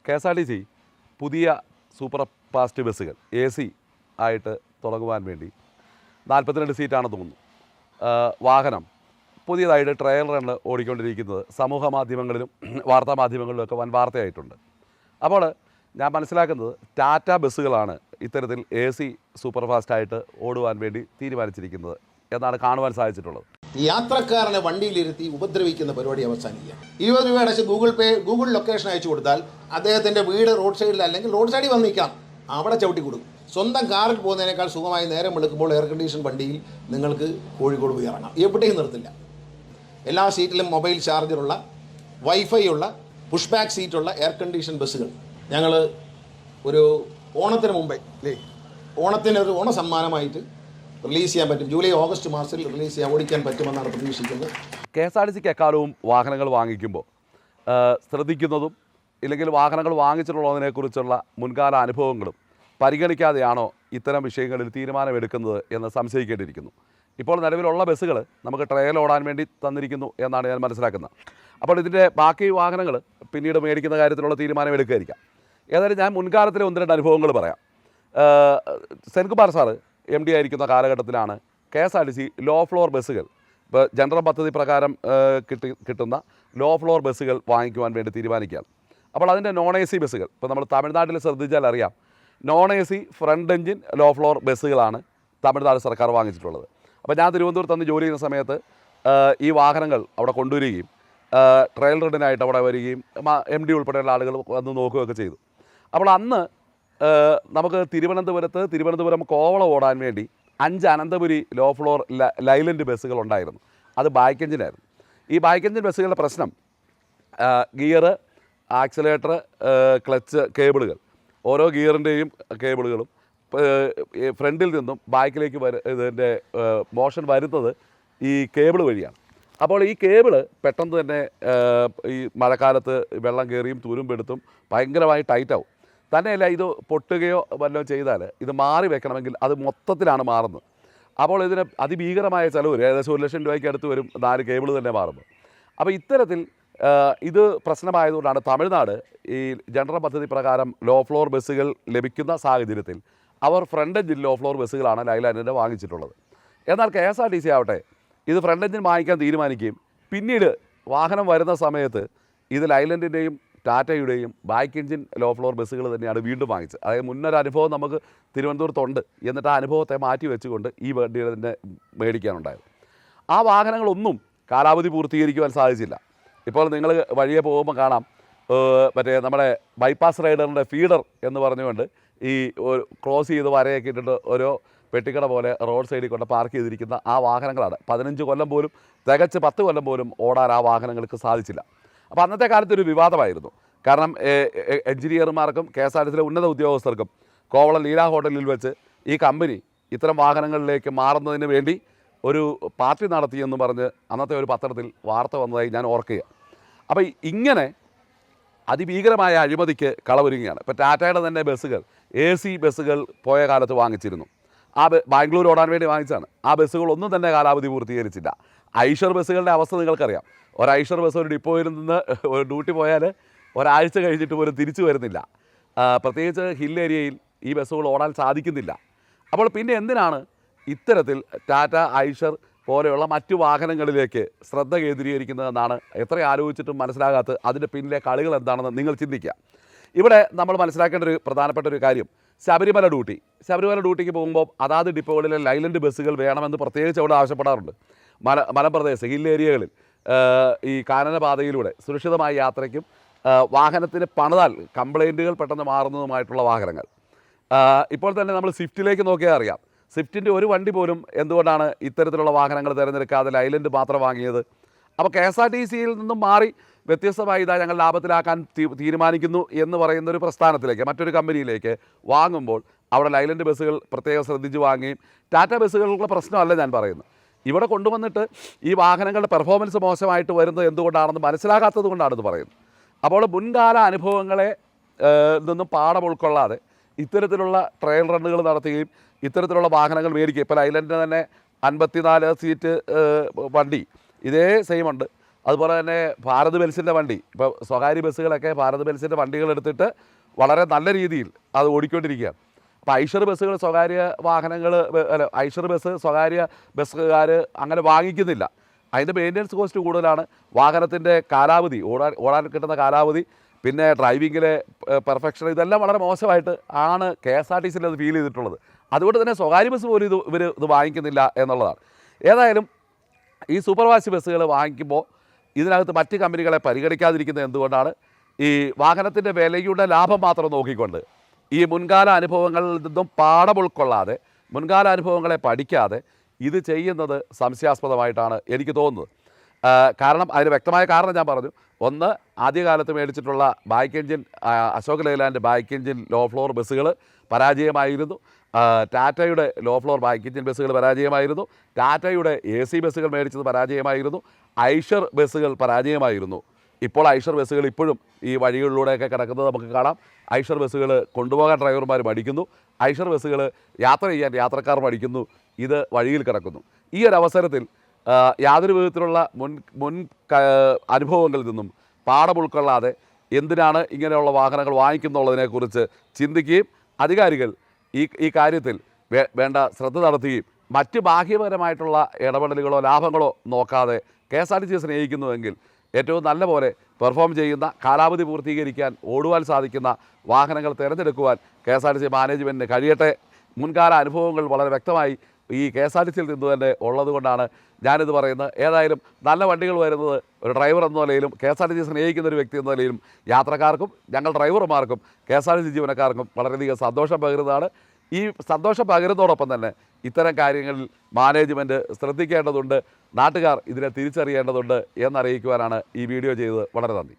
KSRTC പുതിയ super fast ബസ്സുകൾ AC ആയിട്ട് തുടങ്ങുവാൻ വേണ്ടി 42 സീറ്റാണെന്ന് തോന്നുന്നു. വാഹനം പുതിയതായിട്ട് ട്രയൽ റൺ ഓടിക്കൊണ്ടിരിക്കുന്നത് സമൂഹ മാധ്യമങ്ങളിലും വാർത്താ മാധ്യമങ്ങളിലുമൊക്കെ വൻ വാർത്തയായിട്ടുണ്ട്. അപ്പോൾ ഞാൻ മനസ്സിലാക്കുന്നത് ടാറ്റ ബസ്സുകളാണ് ഇത്തരത്തിൽ AC സൂപ്പർ ഫാസ്റ്റായിട്ട് ഓടുവാൻ വേണ്ടി തീരുമാനിച്ചിരിക്കുന്നത് എന്നാണ് കാണുവാൻ സാധിച്ചിട്ടുള്ളത്. യാത്രക്കാരനെ വണ്ടിയിലിരുത്തി ഉപദ്രവിക്കുന്ന പരിപാടി അവസാനിക്കുക. 20 രൂപ അടച്ച് ഗൂഗിൾ ലൊക്കേഷൻ അയച്ചു കൊടുത്താൽ അദ്ദേഹത്തിൻ്റെ വീട് റോഡ് സൈഡിൽ അല്ലെങ്കിൽ റോഡ് സൈഡിൽ വന്ന് നിൽക്കാം, അവിടെ ചവിട്ടി കൊടുക്കും. സ്വന്തം കാറിൽ പോകുന്നതിനേക്കാൾ സുഖമായി നേരം വെളുക്കുമ്പോൾ എയർ കണ്ടീഷൻ വണ്ടിയിൽ നിങ്ങൾക്ക് കോഴിക്കോട് പോയി ഇറങ്ങാം, എവിടെയും നിർത്തില്ല. എല്ലാ സീറ്റിലും മൊബൈൽ ചാർജറുള്ള, വൈഫൈ ഉള്ള, പുഷ് ബാക്ക് സീറ്റുള്ള എയർ കണ്ടീഷൻ ബസ്സുകൾ ഞങ്ങൾ ഒരു ഓണത്തിന് മുമ്പേ ഓണത്തിനൊരു ഓണ സമ്മാനമായിട്ട് റിലീസ് ചെയ്യാൻ പറ്റും. ജൂലൈ ഓഗസ്റ്റ് മാസത്തിൽ റിലീസ് ചെയ്യാൻ ഓടിക്കാൻ പറ്റുമെന്നാണ് പ്രതീക്ഷിക്കുന്നത്. KSRTCക്ക് എക്കാലവും വാഹനങ്ങൾ വാങ്ങിക്കുമ്പോൾ ശ്രദ്ധിക്കുന്നതും ഇല്ലെങ്കിൽ വാഹനങ്ങൾ വാങ്ങിച്ചിട്ടുള്ളതിനെക്കുറിച്ചുള്ള മുൻകാല അനുഭവങ്ങളും പരിഗണിക്കാതെയാണോ ഇത്തരം വിഷയങ്ങളിൽ തീരുമാനമെടുക്കുന്നത് എന്ന് സംശയിക്കേണ്ടിയിരിക്കുന്നു. ഇപ്പോൾ നിലവിലുള്ള ബസ്സുകൾ നമുക്ക് ട്രയൽ ഓടാൻ വേണ്ടി തന്നിരിക്കുന്നു എന്നാണ് ഞാൻ മനസ്സിലാക്കുന്നത്. അപ്പോൾ ഇതിൻ്റെ ബാക്കി വാഹനങ്ങൾ പിന്നീട് മേടിക്കുന്ന കാര്യത്തിലുള്ള തീരുമാനം എടുക്കുകയായിരിക്കാം. ഏതായാലും ഞാൻ മുൻകാലത്തിലെ 1-2 അനുഭവങ്ങൾ പറയാം. സെൻകുമാർ സാറ് MD ആയിരിക്കുന്ന കാലഘട്ടത്തിലാണ് KSRTC ലോ ഫ്ലോർ ബസ്സുകൾ, ഇപ്പോൾ ജനറൽ പദ്ധതി പ്രകാരം കിട്ടുന്ന ലോ ഫ്ലോർ ബസ്സുകൾ വാങ്ങിക്കുവാൻ വേണ്ടി തീരുമാനിക്കുകയാണ്. അപ്പോൾ അതിൻ്റെ non-AC ബസ്സുകൾ ഇപ്പോൾ നമ്മൾ തമിഴ്നാട്ടിൽ ശ്രദ്ധിച്ചാൽ അറിയാം, non-AC front engine low floor ബസ്സുകളാണ് തമിഴ്നാട് സർക്കാർ വാങ്ങിച്ചിട്ടുള്ളത്. അപ്പോൾ ഞാൻ തിരുവനന്തപുരത്ത് അന്ന് ജോലി ചെയ്യുന്ന സമയത്ത് ഈ വാഹനങ്ങൾ അവിടെ കൊണ്ടുവരികയും ട്രയൽ റണ്ണിനായിട്ട് അവിടെ വരികയും MD ഉൾപ്പെടെയുള്ള ആളുകൾ വന്ന് നോക്കുകയൊക്കെ ചെയ്തു. അപ്പോൾ അന്ന് നമുക്ക് തിരുവനന്തപുരം കോവളം ഓടാൻ വേണ്ടി 5 അനന്തപുരി ലോ ഫ്ലോർ ലൈലൻഡ് ബസ്സുകൾ ഉണ്ടായിരുന്നു. അത് ബാക്ക് എഞ്ചിനായിരുന്നു. ഈ ബാക്ക് എഞ്ചിൻ ബസ്സുകളുടെ പ്രശ്നം ഗിയർ, ആക്സിലേറ്റർ, ക്ലച്ച് കേബിളുകൾ, ഓരോ ഗിയറിൻ്റെയും കേബിളുകളും ഫ്രണ്ടിൽ നിന്നും ബാക്കിലേക്ക് ഇതിൻ്റെ മോഷൻ വരുന്നത് ഈ കേബിൾ വഴിയാണ്. അപ്പോൾ ഈ കേബിള് പെട്ടെന്ന് തന്നെ ഈ മഴക്കാലത്ത് വെള്ളം കയറിയും തുരുമ്പെടുത്തും ഭയങ്കരമായി ടൈറ്റാവും. തന്നെയല്ല, ഇത് പൊട്ടുകയോ വല്ലതും ചെയ്താൽ ഇത് മാറി വെക്കണമെങ്കിൽ അത് മൊത്തത്തിലാണ് മാറുന്നത്. അപ്പോൾ ഇതിന് അതിഭീകരമായ ചിലവ് വരും. ഏകദേശം 1 ലക്ഷം രൂപയ്ക്ക് അടുത്ത് വരും 4 കേബിൾ തന്നെ മാറുമ്പോൾ. അപ്പോൾ ഇത്തരത്തിൽ ഇത് പ്രശ്നമായതുകൊണ്ടാണ് തമിഴ്നാട് ഈ ജനറൽ പദ്ധതി പ്രകാരം ലോ ഫ്ലോർ ബസ്സുകൾ ലഭിക്കുന്ന സാഹചര്യത്തിൽ അവർ ഫ്രണ്ട് എഞ്ചിൻ ലോ ഫ്ലോർ ബസ്സുകളാണ് ലൈലാൻഡിൻ്റെ വാങ്ങിച്ചിട്ടുള്ളത്. എന്നാൽ KSRTC ആവട്ടെ ഇത് ഫ്രണ്ട് എഞ്ചിൻ വാങ്ങിക്കാൻ തീരുമാനിക്കുകയും പിന്നീട് വാഹനം വരുന്ന സമയത്ത് ഇത് ലൈലൻഡിൻ്റെയും ടാറ്റയുടെയും ബാക്ക് എഞ്ചിൻ ലോ ഫ്ലോർ ബസ്സുകൾ തന്നെയാണ് വീണ്ടും വാങ്ങിച്ചത്. അതായത് മുന്നൊരു അനുഭവം നമുക്ക് തിരുവനന്തപുരത്തുണ്ട്, എന്നിട്ട് ആ അനുഭവത്തെ മാറ്റി വെച്ചുകൊണ്ട് ഈ വണ്ടിയുടെ തന്നെ മേടിക്കാനുണ്ടായത്. ആ വാഹനങ്ങളൊന്നും കാലാവധി പൂർത്തീകരിക്കുവാൻ സാധിച്ചില്ല. ഇപ്പോൾ നിങ്ങൾ വഴിയെ പോകുമ്പോൾ കാണാം, മറ്റേ നമ്മുടെ ബൈപ്പാസ് റൈഡറിൻ്റെ ഫീഡർ എന്ന് പറഞ്ഞുകൊണ്ട് ഈ ക്രോസ് ചെയ്ത് വരയൊക്കെ ഇട്ടിട്ട് ഓരോ പെട്ടിക്കട പോലെ റോഡ് സൈഡിൽ കൊണ്ട് പാർക്ക് ചെയ്തിരിക്കുന്ന ആ വാഹനങ്ങളാണ്. 15 കൊല്ലം പോലും തികച്ച് 10 കൊല്ലം പോലും ഓടാൻ ആ വാഹനങ്ങൾക്ക് സാധിച്ചില്ല. അപ്പോൾ അന്നത്തെ കാലത്തൊരു വിവാദമായിരുന്നു. കാരണം എഞ്ചിനീയർമാർക്കും KSRTCയിലെ ഉന്നത ഉദ്യോഗസ്ഥർക്കും കോവളം ലീല ഹോട്ടലിൽ വെച്ച് ഈ കമ്പനി ഇത്തരം വാഹനങ്ങളിലേക്ക് മാറുന്നതിന് വേണ്ടി ഒരു പാർട്ടി നടത്തിയെന്ന് പറഞ്ഞ് അന്നത്തെ ഒരു പത്രത്തിൽ വാർത്ത വന്നതായി ഞാൻ ഓർക്കുക. അപ്പോൾ ഇങ്ങനെ അതിഭീകരമായ അഴിമതിക്ക് കളവൊരുങ്ങുകയാണ്. ഇപ്പോൾ ടാറ്റയുടെ തന്നെ ബസ്സുകൾ AC ബസ്സുകൾ പോയ കാലത്ത് വാങ്ങിച്ചിരുന്നു. ബാംഗ്ലൂർ ഓടാൻ വേണ്ടി വാങ്ങിച്ചാണ്. ആ ബസ്സുകളൊന്നും തന്നെ കാലാവധി പൂർത്തീകരിച്ചില്ല. ഐഷർ ബസ്സുകളുടെ അവസ്ഥ നിങ്ങൾക്കറിയാം. ഒരു ഐഷർ ബസ് ഒരു ഡിപ്പോയിൽ നിന്ന് ഒരു ഡ്യൂട്ടി പോയാൽ ഒരാഴ്ച കഴിഞ്ഞിട്ട് പോലും തിരിച്ചു വരുന്നില്ല. പ്രത്യേകിച്ച് ഹിൽ ഏരിയയിൽ ഈ ബസ്സുകൾ ഓടാൻ സാധിക്കുന്നില്ല. അപ്പോൾ പിന്നെ എന്തിനാണ് ഇത്തരത്തിൽ ടാറ്റ, ഐഷർ പോലെയുള്ള മറ്റു വാഹനങ്ങളിലേക്ക് ശ്രദ്ധ കേന്ദ്രീകരിക്കുന്നതെന്നാണ് എത്ര ആലോചിച്ചിട്ടും മനസ്സിലാകാത്ത അതിൻ്റെ പിന്നിലെ കളികൾ എന്താണെന്ന് നിങ്ങൾ ചിന്തിക്കുക. ഇവിടെ നമ്മൾ മനസ്സിലാക്കേണ്ട ഒരു പ്രധാനപ്പെട്ട ഒരു കാര്യം, ശബരിമല ഡ്യൂട്ടിക്ക് പോകുമ്പോൾ അതാത് ഡിപ്പോകളിലെ ലൈലൻഡ് ബസ്സുകൾ വേണമെന്ന് പ്രത്യേകിച്ച് അവിടെ ആവശ്യപ്പെടാറുണ്ട്. മലമ്പ്രദേശം ഹിൽ ഏരിയകളിൽ ഈ കാനനപാതയിലൂടെ സുരക്ഷിതമായ യാത്രയ്ക്കും വാഹനത്തിന് പണിതാൽ കംപ്ലൈൻറ്റുകൾ പെട്ടെന്ന് മാറുന്നതുമായിട്ടുള്ള വാഹനങ്ങൾ. ഇപ്പോൾ തന്നെ നമ്മൾ സ്വിഫ്റ്റിലേക്ക് നോക്കിയാൽ അറിയാം, സ്വിഫ്റ്റിൻ്റെ ഒരു വണ്ടി പോലും എന്തുകൊണ്ടാണ് ഇത്തരത്തിലുള്ള വാഹനങ്ങൾ തിരഞ്ഞെടുക്കാതെ ലൈലൻഡ് മാത്രം വാങ്ങിയത്? അപ്പോൾ KSRTCയിൽ നിന്നും മാറി വ്യത്യസ്തമായി ഇതാ ഞങ്ങൾ ലാഭത്തിലാക്കാൻ തീരുമാനിക്കുന്നു എന്ന് പറയുന്നൊരു പ്രസ്ഥാനത്തിലേക്ക്, മറ്റൊരു കമ്പനിയിലേക്ക് വാങ്ങുമ്പോൾ അവിടെ ലൈലൻഡ് ബസ്സുകൾ പ്രത്യേകം ശ്രദ്ധിച്ച് വാങ്ങുകയും ടാറ്റ ബസ്സുകളുടെ പ്രശ്നമല്ല ഞാൻ പറയുന്നത്. ഇവിടെ കൊണ്ടുവന്നിട്ട് ഈ വാഹനങ്ങളുടെ പെർഫോമൻസ് മോശമായിട്ട് വരുന്നത് എന്തുകൊണ്ടാണെന്ന് മനസ്സിലാകാത്തത് കൊണ്ടാണെന്ന് പറയുന്നത്. അപ്പോൾ മുൻകാല അനുഭവങ്ങളെ നിന്നും പാഠം ഉൾക്കൊള്ളാതെ ഇത്തരത്തിലുള്ള ട്രയൽ റണ്ണുകൾ നടത്തുകയും ഇത്തരത്തിലുള്ള വാഹനങ്ങൾ മേടിക്കുക. ഇപ്പോൾ ലൈലൻഡിന് തന്നെ 54 സീറ്റ് വണ്ടി ഇതേ സെയിം ഉണ്ട്. അതുപോലെ തന്നെ ഭാരത് ബെൻസിൻ്റെ വണ്ടി, ഇപ്പോൾ സ്വകാര്യ ബസ്സുകളൊക്കെ ഭാരത് ബെൻസിൻ്റെ വണ്ടികൾ എടുത്തിട്ട് വളരെ നല്ല രീതിയിൽ അത് ഓടിക്കൊണ്ടിരിക്കുകയാണ്. അപ്പോൾ ഐഷർ ബസ്സുകൾ സ്വകാര്യ വാഹനങ്ങൾ അല്ല ഐഷർ ബസ് സ്വകാര്യ ബസ്സുകാർ അങ്ങനെ വാങ്ങിക്കുന്നില്ല. അതിൻ്റെ മെയിൻ്റനൻസ് കോസ്റ്റ് കൂടുതലാണ്. വാഹനത്തിൻ്റെ കാലാവധി, ഓടാൻ കിട്ടുന്ന കാലാവധി, പിന്നെ ഡ്രൈവിങ്ങിലെ പെർഫെക്ഷൻ, ഇതെല്ലാം വളരെ മോശമായിട്ട് ആണ് KSRTCയിൽ അത് ഫീൽ ചെയ്തിട്ടുള്ളത്. അതുകൊണ്ട് തന്നെ സ്വകാര്യ ബസ് പോലും ഇത് വാങ്ങിക്കുന്നില്ല എന്നുള്ളതാണ്. ഏതായാലും ഈ സൂപ്പർ ഫാസ്റ്റ് ബസ്സുകൾ വാങ്ങിക്കുമ്പോൾ ഇതിനകത്ത് മറ്റ് കമ്പനികളെ പരിഗണിക്കാതിരിക്കുന്നത് എന്തുകൊണ്ടാണ്? ഈ വാഹനത്തിൻ്റെ വിലയുടെ ലാഭം മാത്രം നോക്കിക്കൊണ്ട് ഈ മുൻകാല അനുഭവങ്ങളിൽ നിന്നും പാഠം ഉൾക്കൊള്ളാതെ, മുൻകാല അനുഭവങ്ങളെ പഠിക്കാതെ ഇത് ചെയ്യുന്നത് സംശയാസ്പദമായിട്ടാണ് എനിക്ക് തോന്നുന്നത്. കാരണം അതിന് വ്യക്തമായ കാരണം ഞാൻ പറഞ്ഞു. ഒന്ന്, ആദ്യകാലത്ത് മേടിച്ചിട്ടുള്ള back engine Ashok Leyland back engine low floor ബസ്സുകൾ പരാജയമായിരുന്നു. ടാറ്റയുടെ ലോ ഫ്ലോർ ബാക്ക് എൻജിൻ ബസ്സുകൾ പരാജയമായിരുന്നു. ടാറ്റയുടെ AC ബസ്സുകൾ മേടിച്ചത് പരാജയമായിരുന്നു. ഐഷർ ബസ്സുകൾ പരാജയമായിരുന്നു. ഇപ്പോൾ ഐഷർ ബസ്സുകൾ ഇപ്പോഴും ഈ വഴികളിലൂടെയൊക്കെ കിടക്കുന്നത് നമുക്ക് കാണാം. ഐഷർ ബസ്സുകൾ കൊണ്ടുപോകാൻ ഡ്രൈവർമാർ മടിക്കുന്നു. ഐഷർ ബസ്സുകൾ യാത്ര ചെയ്യാൻ യാത്രക്കാർ മടിക്കുന്നു. ഇത് വഴിയിൽ കിടക്കുന്നു. ഈ ഒരു അവസരത്തിൽ യാതൊരു വിധത്തിലുള്ള മുൻ അനുഭവങ്ങളിൽ നിന്നും പാഠം ഉൾക്കൊള്ളാതെ എന്തിനാണ് ഇങ്ങനെയുള്ള വാഹനങ്ങൾ വാങ്ങിക്കുന്നുള്ളതിനെക്കുറിച്ച് ചിന്തിക്കുകയും അധികാരികൾ ഈ കാര്യത്തിൽ വേണ്ട ശ്രദ്ധ നടത്തുകയും മറ്റ് ബാഹ്യപരമായിട്ടുള്ള ഇടപെടലുകളോ ലാഭങ്ങളോ നോക്കാതെ KSRTC സ്നേഹിക്കുന്നുവെങ്കിൽ ഏറ്റവും നല്ല പോലെ പെർഫോം ചെയ്യുന്ന, കാലാവധി പൂർത്തീകരിക്കാൻ ഓടുവാൻ സാധിക്കുന്ന വാഹനങ്ങൾ തിരഞ്ഞെടുക്കുവാൻ KSRTC മാനേജ്മെൻറ്റിന് കഴിയട്ടെ. മുൻകാല അനുഭവങ്ങൾ വളരെ വ്യക്തമായി ഈ KSRTCയിൽ നിന്ന് തന്നെ ഉള്ളതുകൊണ്ടാണ് ഞാനിത് പറയുന്നത്. ഏതായാലും നല്ല വണ്ടികൾ വരുന്നത് ഒരു ഡ്രൈവർ എന്ന നിലയിലും KSRTC സ്നേഹിക്കുന്ന ഒരു വ്യക്തി എന്ന നിലയിലും യാത്രക്കാർക്കും ഞങ്ങൾ ഡ്രൈവർമാർക്കും KSRTC ജീവനക്കാർക്കും വളരെയധികം സന്തോഷം പകരുന്നതാണ്. ഈ സന്തോഷം പകരുന്നതോടൊപ്പം തന്നെ ഇത്തരം കാര്യങ്ങളിൽ മാനേജ്മെൻറ്റ് ശ്രദ്ധിക്കേണ്ടതുണ്ട്, നാട്ടുകാർ ഇതിനെ തിരിച്ചറിയേണ്ടതുണ്ട് എന്നറിയിക്കുവാനാണ് ഈ വീഡിയോ ചെയ്തത്. വളരെ നന്ദി.